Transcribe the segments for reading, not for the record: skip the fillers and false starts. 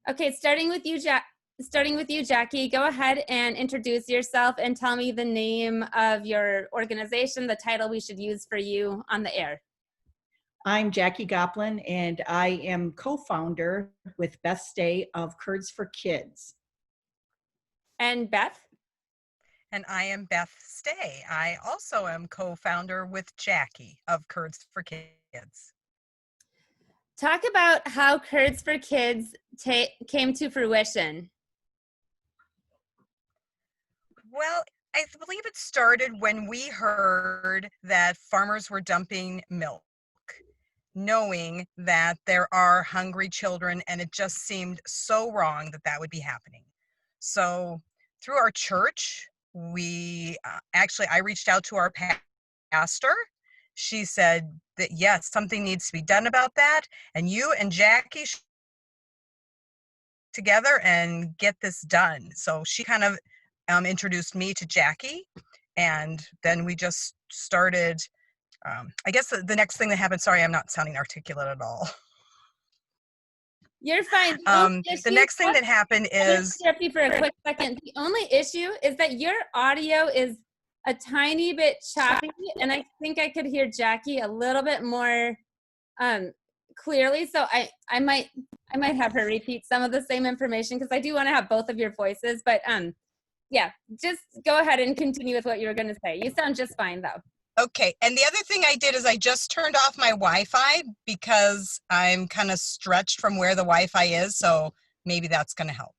Okay, starting with you, Jackie, go ahead and introduce yourself and tell me the name of your organization, the title we should use for you on the air. I'm Jackie Goplin, and I am co-founder with Beth Stay of Curds for Kids. And Beth? And I am Beth Stay. I also am co-founder with Jackie of Curds for Kids. Talk about how Curds for Kids came to fruition. Well, I believe it started when we heard that farmers were dumping milk, knowing that there are hungry children, and it just seemed so wrong that that would be happening. So through our church, I reached out to our pastor. She said that yes, something needs to be done about that, and you and Jackie together and get this done. So she kind of introduced me to Jackie, and then we just started. I guess the next thing that happened, sorry, I'm not sounding articulate at all. You're fine. The next thing that happened is... Interrupt you for a quick second. The only issue is that your audio is a tiny bit choppy, and I think I could hear Jackie a little bit more clearly. So I might have her repeat some of the same information because I do want to have both of your voices. But yeah, just go ahead and continue with what you were going to say. You sound just fine, though. Okay, and the other thing I did is I just turned off my Wi-Fi because I'm kind of stretched from where the Wi-Fi is, so maybe that's going to help.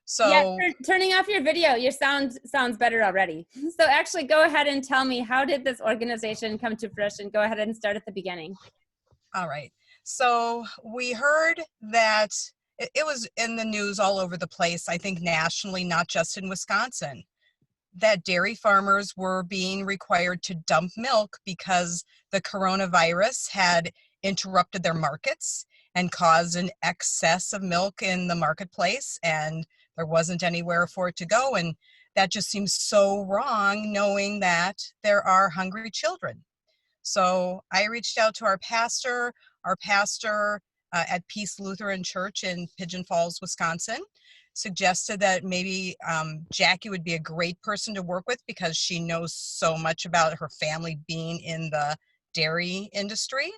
So yeah, turning off your video, your sound sounds better already. So actually, go ahead and tell me, how did this organization come to fruition? Go ahead and start at the beginning. All right. So we heard that it was in the news all over the place, I think nationally, not just in Wisconsin, that dairy farmers were being required to dump milk because the coronavirus had interrupted their markets and caused an excess of milk in the marketplace, and there wasn't anywhere for it to go. And that just seems so wrong, knowing that there are hungry children. So I reached out to our pastor at Peace Lutheran Church in Pigeon Falls, Wisconsin, suggested that maybe Jackie would be a great person to work with because she knows so much about her family being in the dairy industry.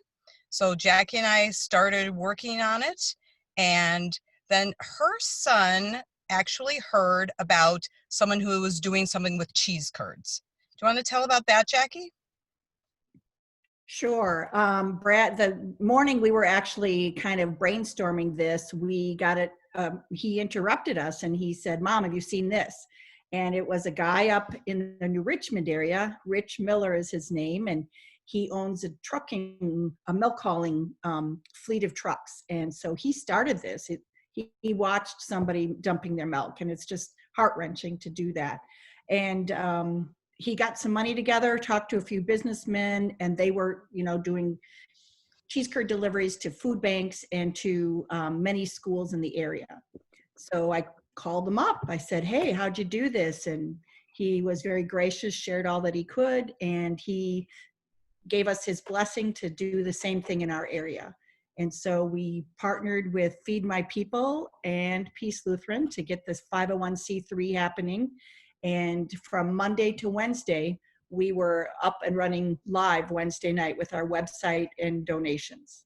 So Jackie and I started working on it, and then her son actually heard about someone who was doing something with cheese curds. Do you want to tell about that, Jackie? Sure. Brad, the morning we were actually kind of brainstorming this, we got it, he interrupted us and he said, "Mom, have you seen this?" And it was a guy up in the New Richmond area. Rich Miller is his name, and he owns a milk hauling fleet of trucks. And so he started this. He watched somebody dumping their milk, and it's just heart-wrenching to do that. And he got some money together, talked to a few businessmen, and they were, doing cheese curd deliveries to food banks and to many schools in the area. So I called them up. I said, "Hey, how'd you do this?" And he was very gracious, shared all that he could, and he gave us his blessing to do the same thing in our area. And so we partnered with Feed My People and Peace Lutheran to get this 501c3 happening. And from Monday to Wednesday, we were up and running live Wednesday night with our website and donations.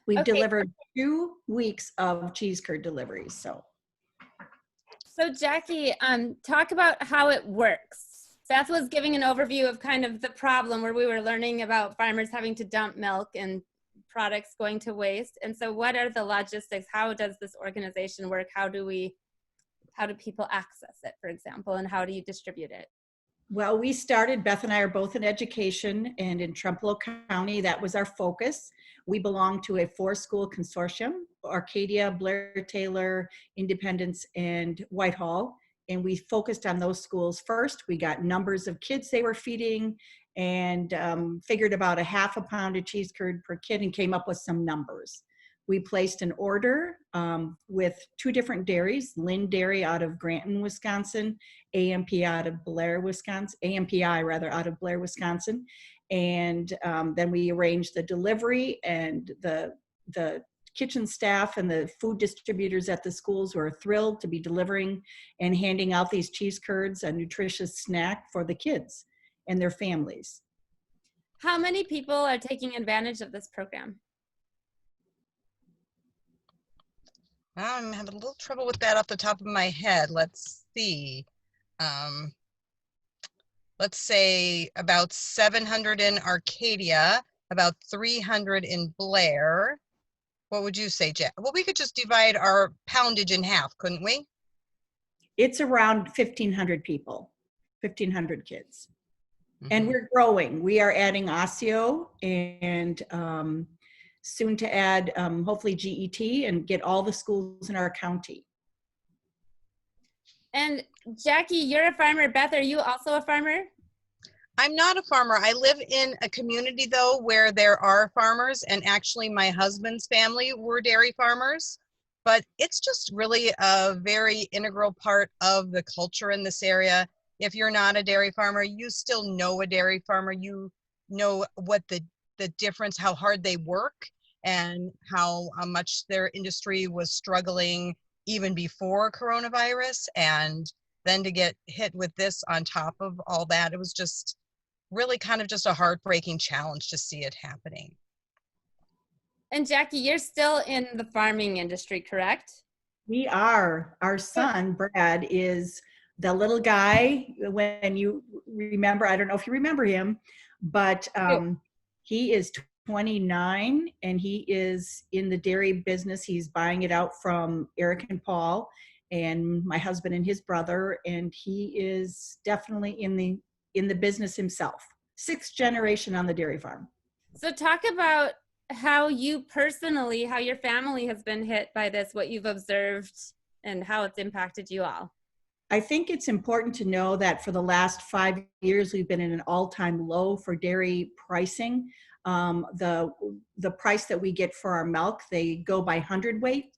We've delivered 2 weeks of cheese curd deliveries. So Jackie, talk about how it works. Beth was giving an overview of kind of the problem where we were learning about farmers having to dump milk and products going to waste. And so what are the logistics? How does this organization work? How do people access it, for example, and how do you distribute it? Well, Beth and I are both in education, and in Trempealeau County, that was our focus. We belong to a 4-school consortium, Arcadia, Blair Taylor, Independence, and Whitehall. And we focused on those schools first. We got numbers of kids they were feeding and figured about a half a pound of cheese curd per kid and came up with some numbers. We placed an order with 2 different dairies, Lynn Dairy out of Granton, Wisconsin, AMPI out of Blair, Wisconsin. And then we arranged the delivery and the kitchen staff and the food distributors at the schools were thrilled to be delivering and handing out these cheese curds, a nutritious snack for the kids and their families. How many people are taking advantage of this program? I'm having a little trouble with that off the top of my head. Let's see. Um, let's say about 700 in Arcadia, about 300 in Blair. What would you say, Jack? Well, we could just divide our poundage in half, couldn't we? It's around 1,500 people, 1,500 kids. And Mhm. we're growing. We are adding Osseo and soon to add hopefully GET and get all the schools in our county. And Jackie, you're a farmer. Beth, are you also a farmer? I'm not a farmer. I live in a community though where there are farmers, and actually my husband's family were dairy farmers. But it's just really a very integral part of the culture in this area. If you're not a dairy farmer, you still know a dairy farmer. You know what the difference, how hard they work, and how much their industry was struggling even before coronavirus. And then to get hit with this on top of all that, it was just really kind of just a heartbreaking challenge to see it happening. And Jackie, you're still in the farming industry, correct? We are. Our son, Brad, is the little guy. When you remember, I don't know if you remember him, but he is 29 and he is in the dairy business. He's buying it out from Eric and Paul and my husband and his brother, and he is definitely in the business himself. 6th generation on the dairy farm. So talk about how you personally, how your family has been hit by this, what you've observed, and how it's impacted you all. I think it's important to know that for the last 5 years, we've been in an all-time low for dairy pricing. The price that we get for our milk, they go by hundredweight,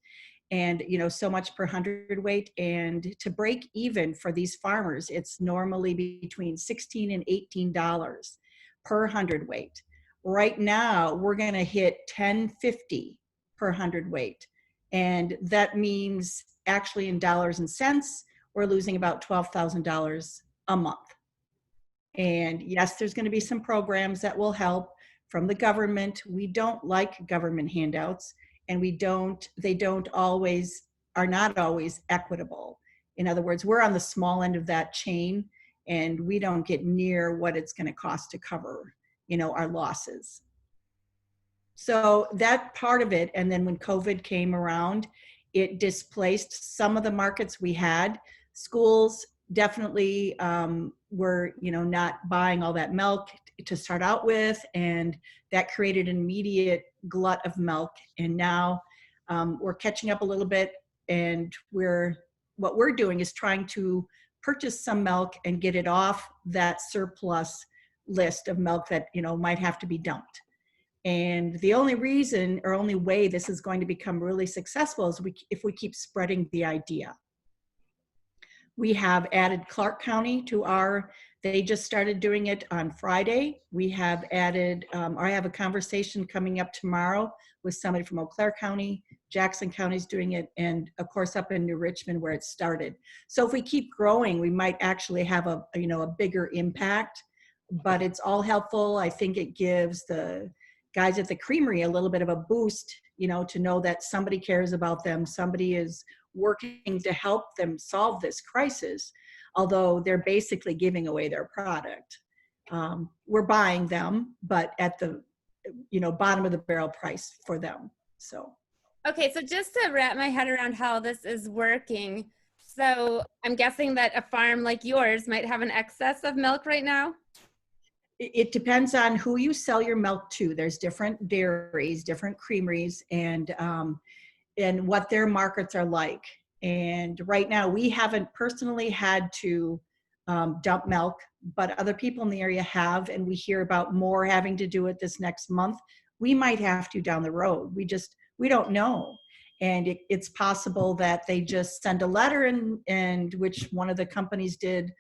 and so much per hundredweight. And to break even for these farmers, it's normally between $16 and $18 per hundredweight. Right now, we're going to hit $10.50 per hundredweight, and that means actually in dollars and cents, we're losing about $12,000 a month. And yes, there's going to be some programs that will help from the government. We don't like government handouts, and they are not always equitable. In other words, we're on the small end of that chain, and we don't get near what it's going to cost to cover, our losses. So that part of it, and then when COVID came around, it displaced some of the markets we had. Schools definitely were, not buying all that milk to start out with, and that created an immediate glut of milk. And now we're catching up a little bit, and what we're doing is trying to purchase some milk and get it off that surplus list of milk that might have to be dumped. And the only reason or only way this is going to become really successful is if we keep spreading the idea. We have added Clark County to they just started doing it on Friday. We have added, I have a conversation coming up tomorrow with somebody from Eau Claire County. Jackson County is doing it, and of course up in New Richmond where it started. So if we keep growing, we might actually have a bigger impact, but it's all helpful. I think it gives the guys at the creamery a little bit of a boost, to know that somebody cares about them, somebody is working to help them solve this crisis, although they're basically giving away their product. We're buying them, but at the bottom of the barrel price for them. So okay, so just to wrap my head around how this is working, so I'm guessing that a farm like yours might have an excess of milk right now? It depends on who you sell your milk to. There's different dairies, different creameries, and what their markets are like. And right now, we haven't personally had to dump milk, but other people in the area have, and we hear about more having to do it this next month. We might have to down the road. We don't know. And it's possible that they just send a letter, and which one of the companies did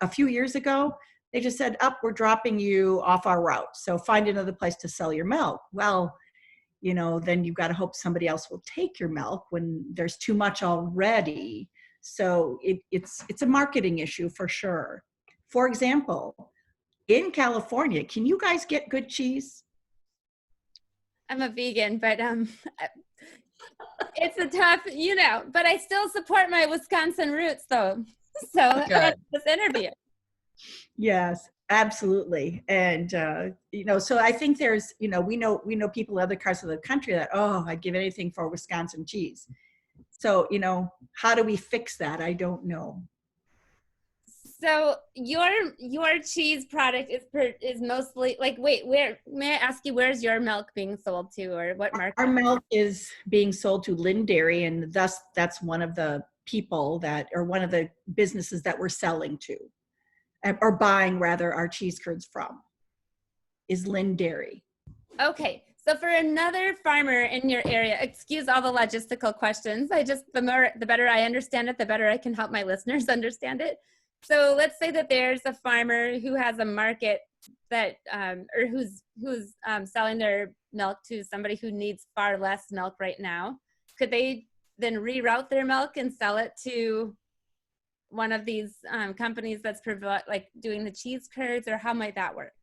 a few years ago. They just said, we're dropping you off our route, so find another place to sell your milk. Well, then you've got to hope somebody else will take your milk when there's too much already. So it's a marketing issue for sure. For example, in California, can you guys get good cheese? I'm a vegan, but it's a tough, but I still support my Wisconsin roots though. So Good. this interview. Yes, absolutely. And so I think there's, we know people in other parts of the country that, oh, I'd give anything for Wisconsin cheese. So, how do we fix that? I don't know. So your cheese product is mostly like, wait, where, may I ask you, where's your milk being sold to, or what market? Our milk is being sold to Lynn Dairy, and thus that's one of the people or one of the businesses that we're selling to, or buying rather, our cheese curds from, is Lynn Dairy. Okay. So for another farmer in your area, excuse all the logistical questions. The better I understand it, the better I can help my listeners understand it. So let's say that there's a farmer who has a market that, or who's selling their milk to somebody who needs far less milk right now. Could they then reroute their milk and sell it to one of these companies that's doing the cheese curds, or how might that work?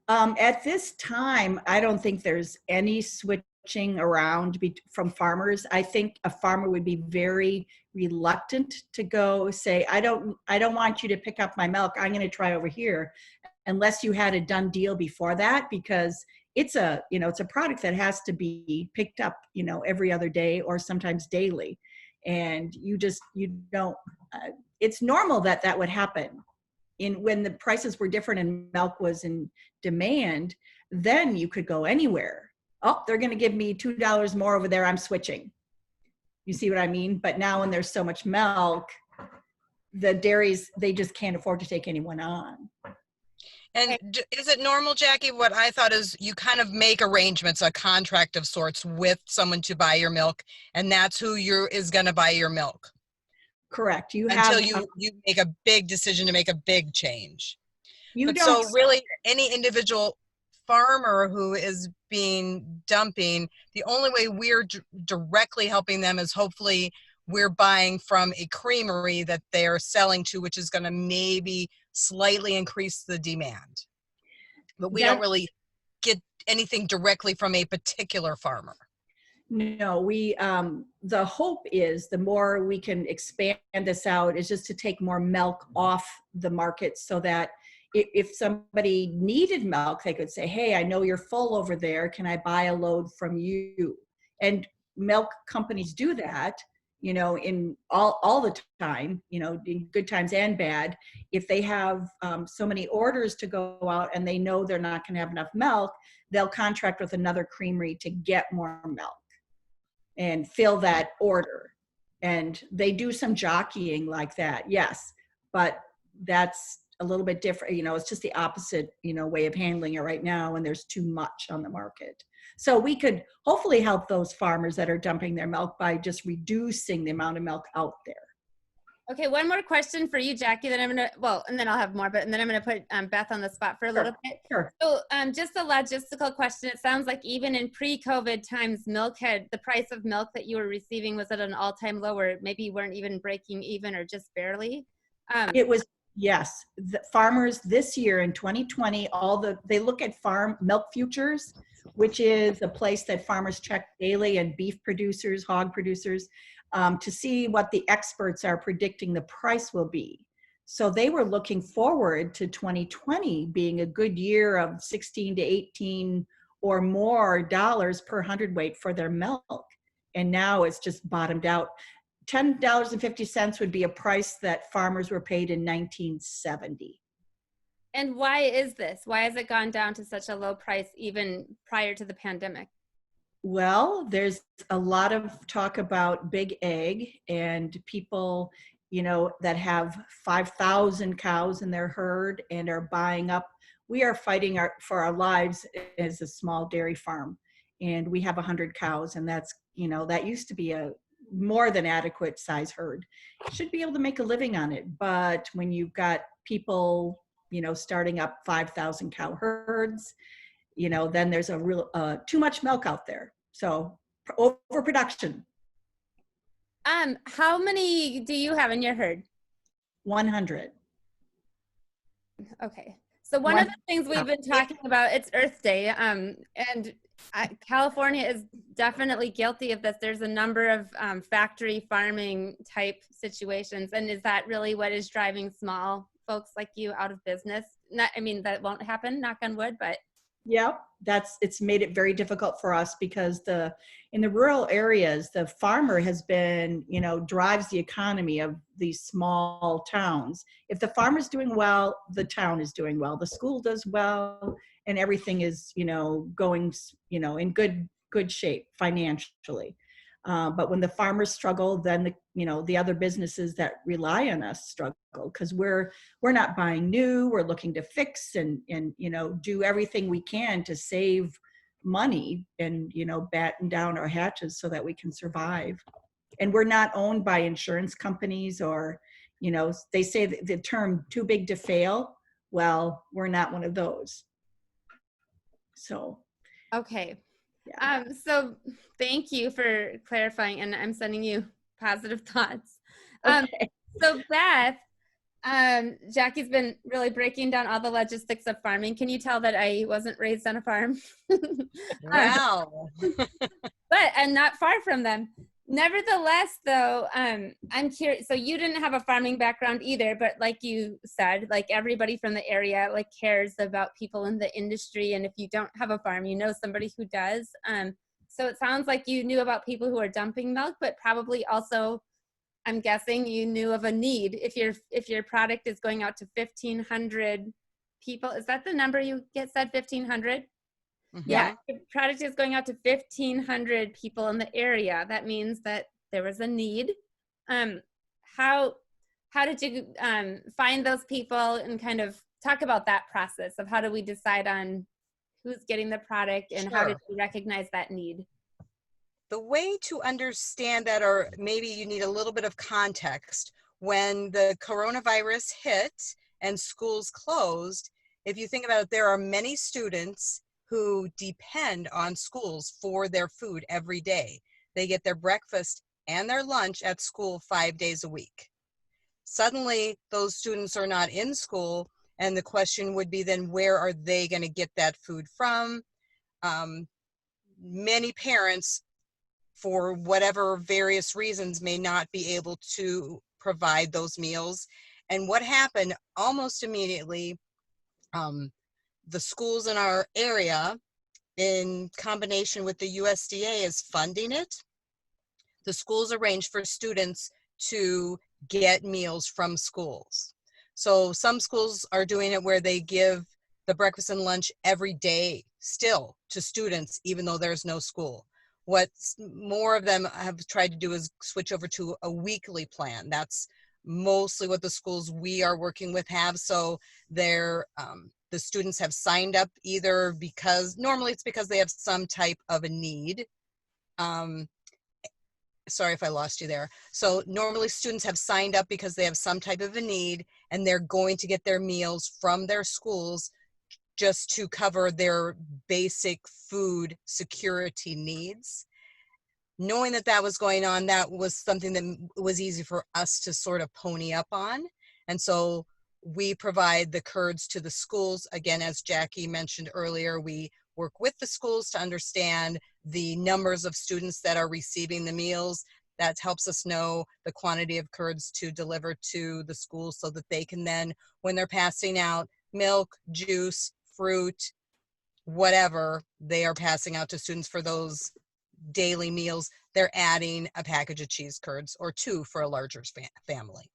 At this time, I don't think there's any switching around from farmers. I think a farmer would be very reluctant to go say, I don't want you to pick up my milk. I'm going to try over here, unless you had a done deal before that, because it's a product that has to be picked up, every other day or sometimes daily. And you don't, it's normal that would happen. When the prices were different and milk was in demand, then you could go anywhere. Oh, they're going to give me $2 more over there, I'm switching. You see what I mean? But now when there's so much milk, the dairies, they just can't afford to take anyone on. And is it normal, Jackie? What I thought is you kind of make arrangements, a contract of sorts with someone to buy your milk, and that's who is going to buy your milk. Correct. Until you make a big decision to make a big change. So really, any individual farmer who is dumping, the only way we're directly helping them is hopefully we're buying from a creamery that they're selling to, which is going to maybe slightly increase the demand. But we don't really get anything directly from a particular farmer. No, the hope is the more we can expand this out is just to take more milk off the market, so that if somebody needed milk, they could say, hey, I know you're full over there. Can I buy a load from you? And milk companies do that, in all the time, in good times and bad. If they have so many orders to go out and they know they're not going to have enough milk, they'll contract with another creamery to get more milk and fill that order. And they do some jockeying like that, yes, but that's a little bit different. It's just the opposite, way of handling it right now, and there's too much on the market. So we could hopefully help those farmers that are dumping their milk by just reducing the amount of milk out there. Okay, one more question for you, Jackie, then and then I'll have more, and then I'm going to put Beth on the spot for a little bit. Sure. So just a logistical question. It sounds like even in pre-COVID times, the price of milk that you were receiving was at an all-time low, where maybe you weren't even breaking even, or just barely. It was, yes. The farmers this year in 2020, they look at farm milk futures, which is a place that farmers check daily, and beef producers, hog producers, to see what the experts are predicting the price will be. So they were looking forward to 2020 being a good year of 16 to 18 or more dollars per hundredweight for their milk. And now it's just bottomed out. $10.50 would be a price that farmers were paid in 1970. And why is this? Why has it gone down to such a low price even prior to the pandemic? Well, there's a lot of talk about big ag and people, that have 5,000 cows in their herd and are buying up. We are fighting for our lives as a small dairy farm, and we have 100 cows, and that's, that used to be a more than adequate size herd. Should be able to make a living on it. But when you've got people, starting up 5,000 cow herds, then there's a real too much milk out there. So overproduction, How many do you have in your herd? 100. Okay. So one of One, the things we've been talking about, it's Earth Day, and California is definitely guilty of this. There's a number of factory farming type situations, and is that really what is driving small folks like you out of business? Not, I mean, that won't happen, knock on wood, but yeah, it's made it very difficult for us because in the rural areas, the farmer has been, drives the economy of these small towns. If the farmer's doing well, the town is doing well, the school does well, and everything is, going, in good shape financially. But when the farmers struggle, then the other businesses that rely on us struggle because we're not buying new. We're looking to fix and do everything we can to save money and batten down our hatches so that we can survive. And we're not owned by insurance companies or they say the term too big to fail. Well, we're not one of those. So okay. yeah. So thank you for clarifying, and I'm sending you positive thoughts. Okay. So Beth, Jackie's been really breaking down all the logistics of farming. Can you tell that I wasn't raised on a farm? Wow. But I'm not far from them. Nevertheless, though, I'm curious. So you didn't have a farming background either, but like you said, like everybody from the area like cares about people in the industry. And if you don't have a farm, you know somebody who does. So it sounds like you knew about people who are dumping milk, but probably also, I'm guessing you knew of a need. If your product is going out to 1,500 people, is that the number you said, 1,500? Mm-hmm. Yeah, the product is going out to 1,500 people in the area. That means that there was a need. How did you find those people and kind of talk about that process of how do we decide on who's getting the product and how did you recognize that need? The way to understand that, or maybe you need a little bit of context, when the coronavirus hit and schools closed, if you think about it, there are many students who depend on schools for their food every day. They get their breakfast and their lunch at school 5 days a week. Suddenly, those students are not in school, and the question would be then, where are they going to get that food from? Many parents, for whatever various reasons, may not be able to provide those meals. And what happened almost immediately, the schools in our area, in combination with the USDA, is funding it. The schools arrange for students to get meals from schools. So some schools are doing it where they give the breakfast and lunch every day still to students, even though there's no school. What more of them have tried to do is switch over to a weekly plan. That's mostly what the schools we are working with have. So they're the students have signed up either because, normally it's because they have some type of a need. Sorry if I lost you there. So normally students have signed up because they have some type of a need and they're going to get their meals from their schools just to cover their basic food security needs. Knowing that that was going on, that was something that was easy for us to sort of pony up on. And so we provide the curds to the schools. Again, as Jackie mentioned earlier, we work with the schools to understand the numbers of students that are receiving the meals. That helps us know the quantity of curds to deliver to the schools so that they can then, when they're passing out milk, juice, fruit, whatever they are passing out to students for those daily meals, they're adding a package of cheese curds or two for a larger family.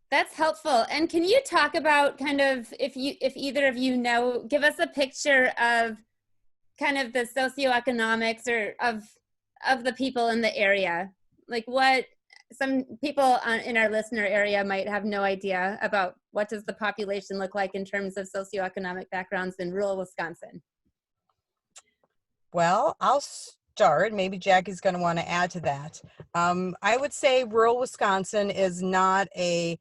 That's helpful. And can you talk about kind of, if either of you know, give us a picture of kind of the socioeconomics or of the people in the area? Like what some people in our listener area might have no idea about what does the population look like in terms of socioeconomic backgrounds in rural Wisconsin? Well, I'll start. Maybe Jackie's going to want to add to that. I would say rural Wisconsin is not a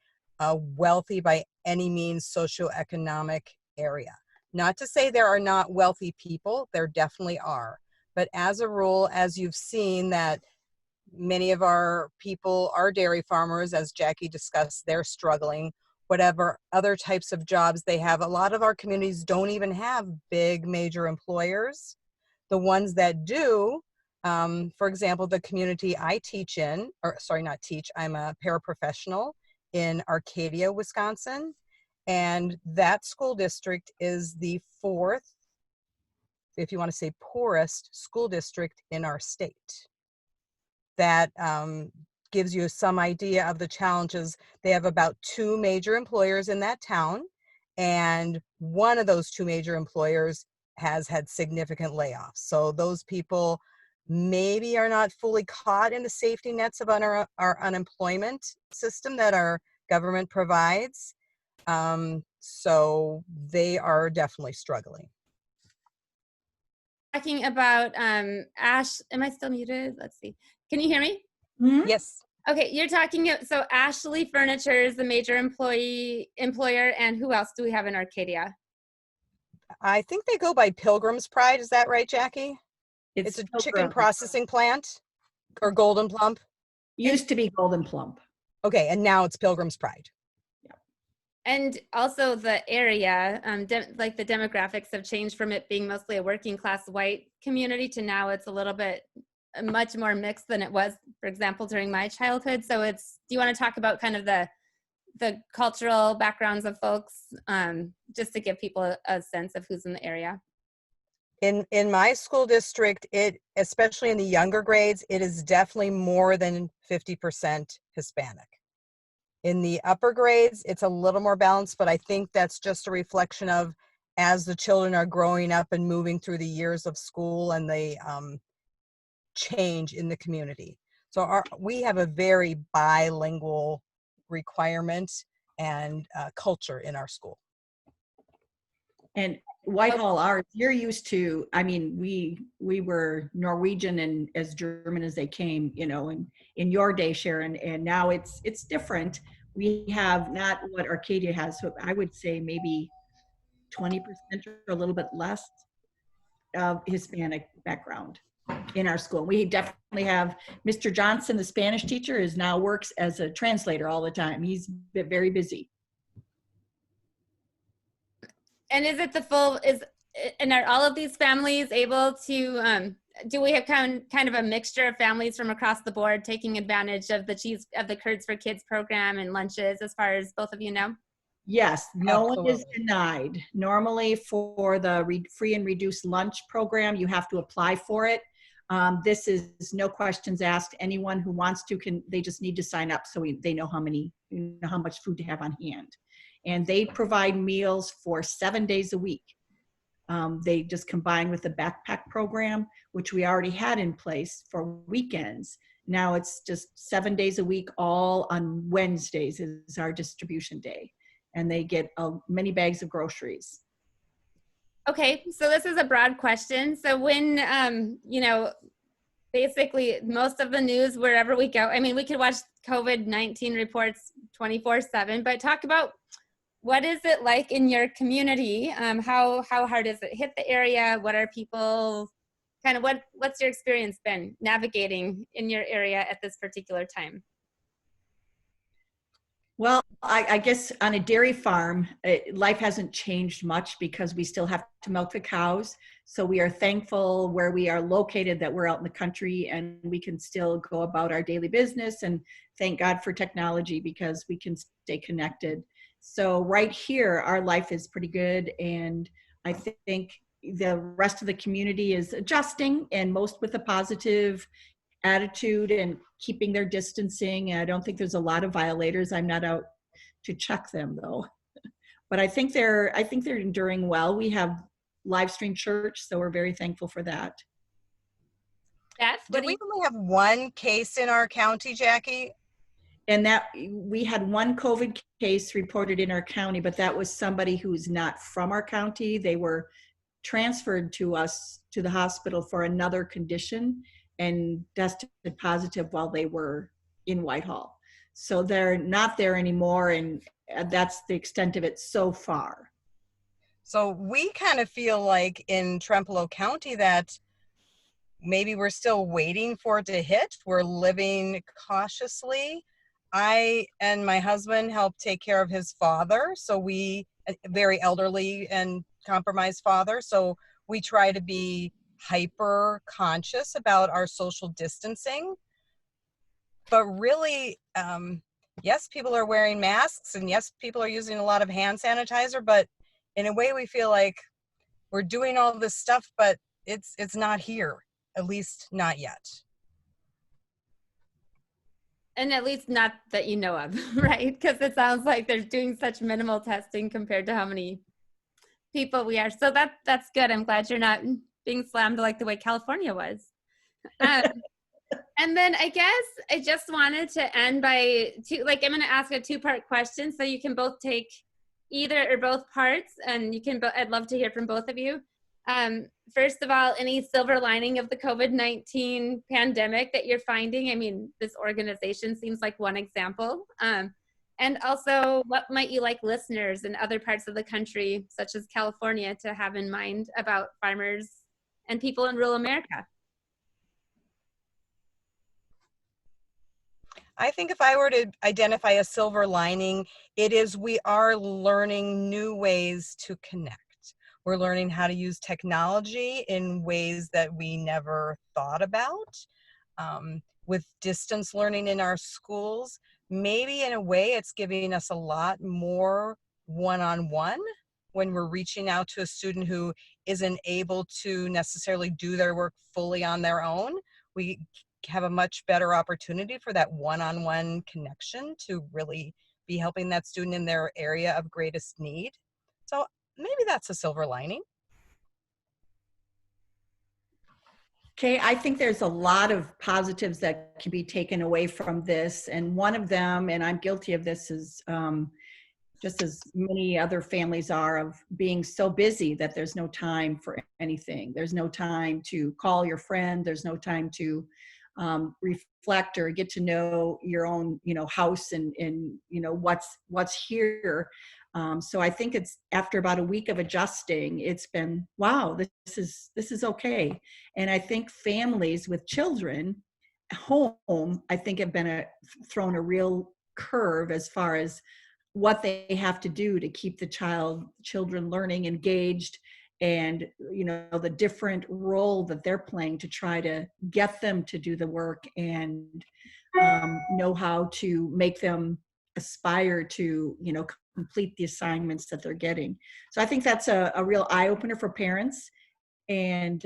wealthy by any means socioeconomic area. Not to say there are not wealthy people, there definitely are. But as a rule, as you've seen that many of our people are dairy farmers, as Jackie discussed, they're struggling. Whatever other types of jobs they have, a lot of our communities don't even have big major employers. The ones that do, for example, the community I teach in, or sorry, not teach, I'm a paraprofessional in Arcadia, Wisconsin. And that school district is the fourth, if you want to say poorest, school district in our state. That gives you some idea of the challenges. They have about 2 major employers in that town, and one of those 2 major employers has had significant layoffs. So those people maybe are not fully caught in the safety nets of our unemployment system that our government provides. So they are definitely struggling. Talking about Ash, am I still muted? Let's see. Can you hear me? Mhm. Yes. Okay, you're talking, so Ashley Furniture is the major employer, and who else do we have in Arcadia? I think they go by Pilgrim's Pride. Is that right, Jackie? It's a chicken Pilgrim. processing plant, or Golden Plump. Used to be Golden Plump. Okay, and now it's Pilgrim's Pride. And also the area, like the demographics have changed from it being mostly a working class white community to now it's a little bit much more mixed than it was, for example, during my childhood. So do you want to talk about kind of the cultural backgrounds of folks, just to give people a sense of who's in the area? In my school district, especially in the younger grades, it is definitely more than 50% Hispanic. In the upper grades, it's a little more balanced, but I think that's just a reflection of as the children are growing up and moving through the years of school and the change in the community. So we have a very bilingual requirement and culture in our school. And Whitehall, you're used to, I mean, we were Norwegian and as German as they came, in your day, Sharon, and now it's different. We have not what Arcadia has, so I would say maybe 20% or a little bit less of Hispanic background in our school. We definitely have Mr. Johnson, the Spanish teacher, now works as a translator all the time. He's very busy. And is it and are all of these families able to, do we have kind of a mixture of families from across the board taking advantage of the Curds for Kids program and lunches, as far as both of you know? Yes, no one is Absolutely. denied. Normally for the free and reduced lunch program, you have to apply for it. This is no questions asked. Anyone who wants to they just need to sign up so they know how much food to have on hand. And they provide meals for 7 days a week. They just combine with the backpack program, which we already had in place for weekends. Now it's just 7 days a week, all on Wednesdays is our distribution day. And they get many bags of groceries. Okay, so this is a broad question. So when, basically most of the news wherever we go, I mean, we could watch COVID-19 reports 24/7, but talk about what is it like in your community? How hard is it hit the area? What are people what's your experience been navigating in your area at this particular time? Well, I guess on a dairy farm, life hasn't changed much because we still have to milk the cows. So we are thankful where we are located that we're out in the country and we can still go about our daily business, and thank God for technology because we can stay connected. So right here, our life is pretty good. And I think the rest of the community is adjusting, and most with a positive attitude and keeping their distancing. And I don't think there's a lot of violators. I'm not out to check them though. But I think they're enduring well. We have live stream church, so we're very thankful for that. Beth, Do we only have one case in our county, Jackie? And that we had one COVID case reported in our county, but that was somebody who's not from our county. They were transferred to us to the hospital for another condition and tested positive while they were in Whitehall. So they're not there anymore, and that's the extent of it so far. So we kind of feel like in Trempealeau County that maybe we're still waiting for it to hit. We're living cautiously. I and my husband help take care of his father. So we, a very elderly and compromised father. So we try to be hyper conscious about our social distancing. But really, yes, people are wearing masks, and yes, people are using a lot of hand sanitizer, but in a way we feel like we're doing all this stuff, but it's not here, at least not yet. And at least not that you know of, right? Because it sounds like they're doing such minimal testing compared to how many people we are. So that's good. I'm glad you're not being slammed like the way California was. Um, and then I guess I just wanted to end by I'm going to ask a two-part question, so you can both take either or both parts, and you can. I'd love to hear from both of you. First of all, any silver lining of the COVID-19 pandemic that you're finding? I mean, this organization seems like one example. And also, what might you like listeners in other parts of the country, such as California, to have in mind about farmers and people in rural America? I think if I were to identify a silver lining, it is we are learning new ways to connect. We're learning how to use technology in ways that we never thought about. With distance learning in our schools, maybe in a way it's giving us a lot more one-on-one when we're reaching out to a student who isn't able to necessarily do their work fully on their own. We have a much better opportunity for that one-on-one connection to really be helping that student in their area of greatest need. So maybe that's a silver lining. Okay, I think there's a lot of positives that can be taken away from this. And one of them, and I'm guilty of this, is just as many other families are, of being so busy that there's no time for anything. There's no time to call your friend. There's no time to reflect or get to know your own, house and what's here. So I think it's after about a week of adjusting, it's been, wow, this is okay. And I think families with children home, I think have been thrown a real curve as far as what they have to do to keep the children learning, engaged, and the different role that they're playing to try to get them to do the work and know how to make them aspire to complete the assignments that they're getting. So I think that's a real eye-opener for parents. And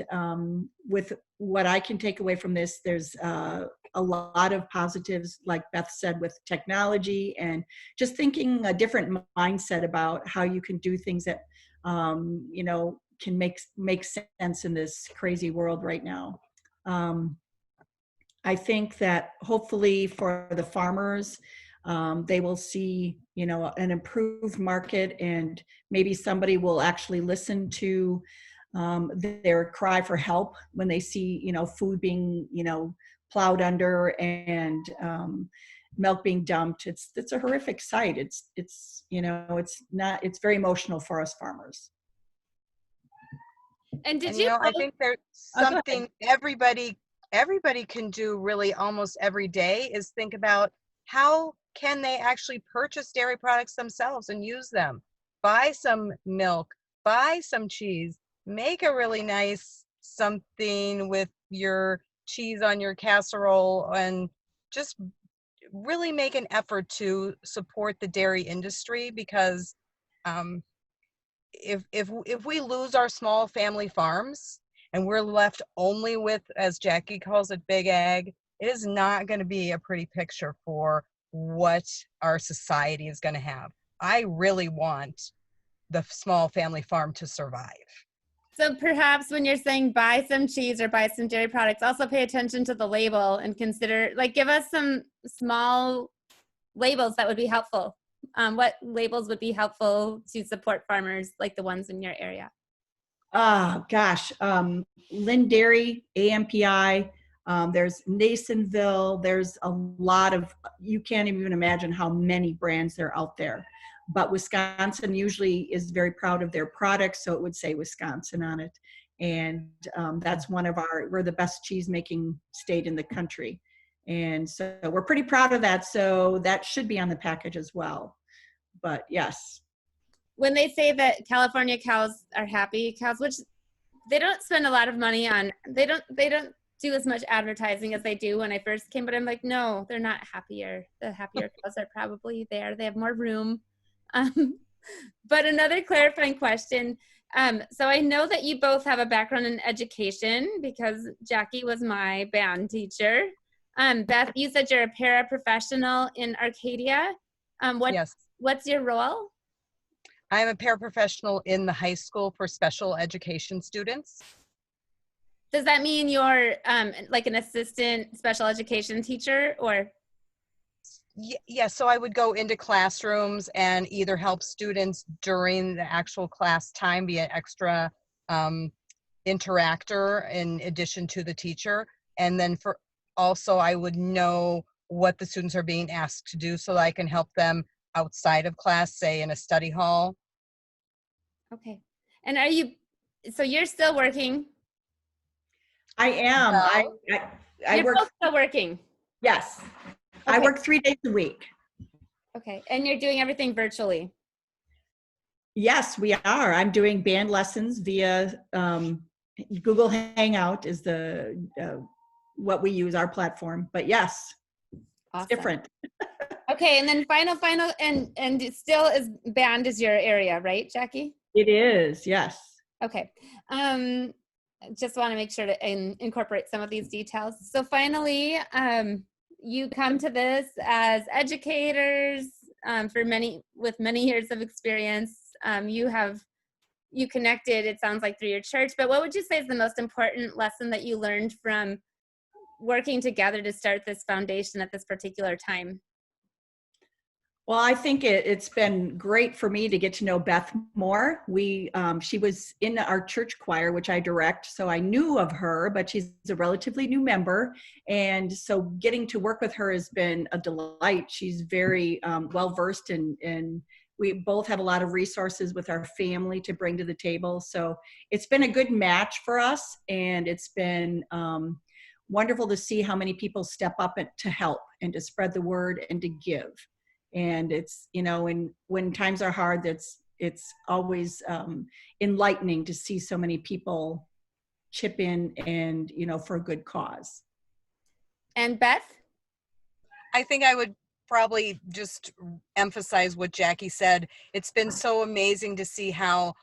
with what I can take away from this, there's a lot of positives, like Beth said, with technology and just thinking a different mindset about how you can do things that can make sense in this crazy world right now. I think that hopefully for the farmers, they will see an improved market, and maybe somebody will actually listen to their cry for help when they see food being plowed under and milk being dumped. It's a horrific sight. It's very emotional for us farmers. And I think there's something everybody can do really almost every day is think about how can they actually purchase dairy products themselves and use them. Buy some milk, buy some cheese, make a really nice something with your cheese on your casserole, and just really make an effort to support the dairy industry, because if we lose our small family farms and we're left only with, as Jackie calls it, big ag, it is not going to be a pretty picture for what our society is going to have. I really want the small family farm to survive. So perhaps when you're saying buy some cheese or buy some dairy products, also pay attention to the label and consider, give us some small labels that would be helpful. What labels would be helpful to support farmers like the ones in your area? Lynn Dairy, AMPI, There's Nasonville. There's a lot of, you can't even imagine how many brands there are out there. But Wisconsin usually is very proud of their products, so it would say Wisconsin on it. And that's one of we're the best cheese making state in the country. And so we're pretty proud of that. So that should be on the package as well. But yes. When they say that California cows are happy cows, which they don't spend a lot of money on, they don't do as much advertising as they do when I first came, but I'm like, no, they're not happier. The happier cows are probably there. They have more room. But another clarifying question. So I know that you both have a background in education because Jackie was my band teacher. Beth, you said you're a paraprofessional in Arcadia. Yes. What's your role? I'm a paraprofessional in the high school for special education students. Does that mean you're like an assistant special education teacher or? Yeah, so I would go into classrooms and either help students during the actual class time, be an extra interactor in addition to the teacher. And then also I would know what the students are being asked to do so that I can help them outside of class, say in a study hall. Okay. And so you're still working? I am. Well, I You're work. both still working? Yes. I Okay. work 3 days a week. Okay. And you're doing everything virtually? Yes, we are. I'm doing band lessons via Google Hangout is the what we use, our platform. But yes, Awesome. it's different. Okay. And then final, and it still is band is your area, right, Jackie? It is, yes. Okay. Just want to make sure to incorporate some of these details. So finally, you come to this as educators with many years of experience. You connected, it sounds like, through your church, but what would you say is the most important lesson that you learned from working together to start this foundation at this particular time? Well, I think it's been great for me to get to know Beth more. She was in our church choir, which I direct, so I knew of her, but she's a relatively new member. And so getting to work with her has been a delight. She's very well-versed and we both have a lot of resources with our family to bring to the table. So it's been a good match for us, and it's been wonderful to see how many people step up to help and to spread the word and to give. And it's, when times are hard, it's always enlightening to see so many people chip in and, for a good cause. And Beth? I think I would probably just emphasize what Jackie said. It's been so amazing to see how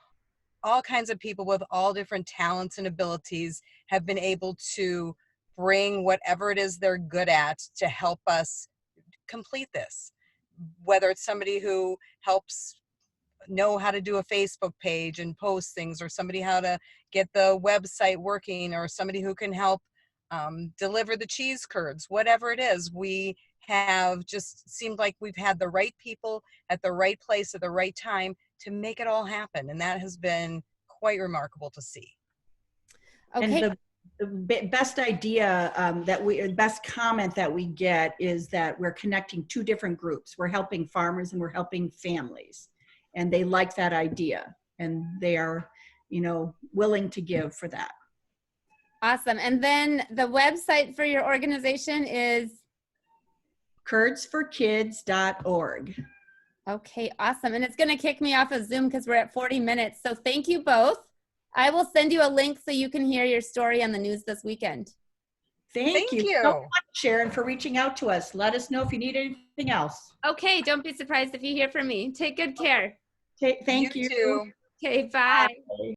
all kinds of people with all different talents and abilities have been able to bring whatever it is they're good at to help us complete this. Whether it's somebody who helps know how to do a Facebook page and post things, or somebody how to get the website working, or somebody who can help deliver the cheese curds, whatever it is, we have just seemed like we've had the right people at the right place at the right time to make it all happen. And that has been quite remarkable to see. Okay. And the best idea best comment that we get is that we're connecting two different groups. We're helping farmers and we're helping families, and they like that idea, and they are, willing to give for that. Awesome. And then the website for your organization is? Curdsforkids.org. Okay, awesome. And it's going to kick me off of Zoom because we're at 40 minutes. So thank you both. I will send you a link so you can hear your story on the news this weekend. Thank you so much, Sharon, for reaching out to us. Let us know if you need anything else. Okay, don't be surprised if you hear from me. Take good care. Okay, thank you. You too. Okay, bye. Bye.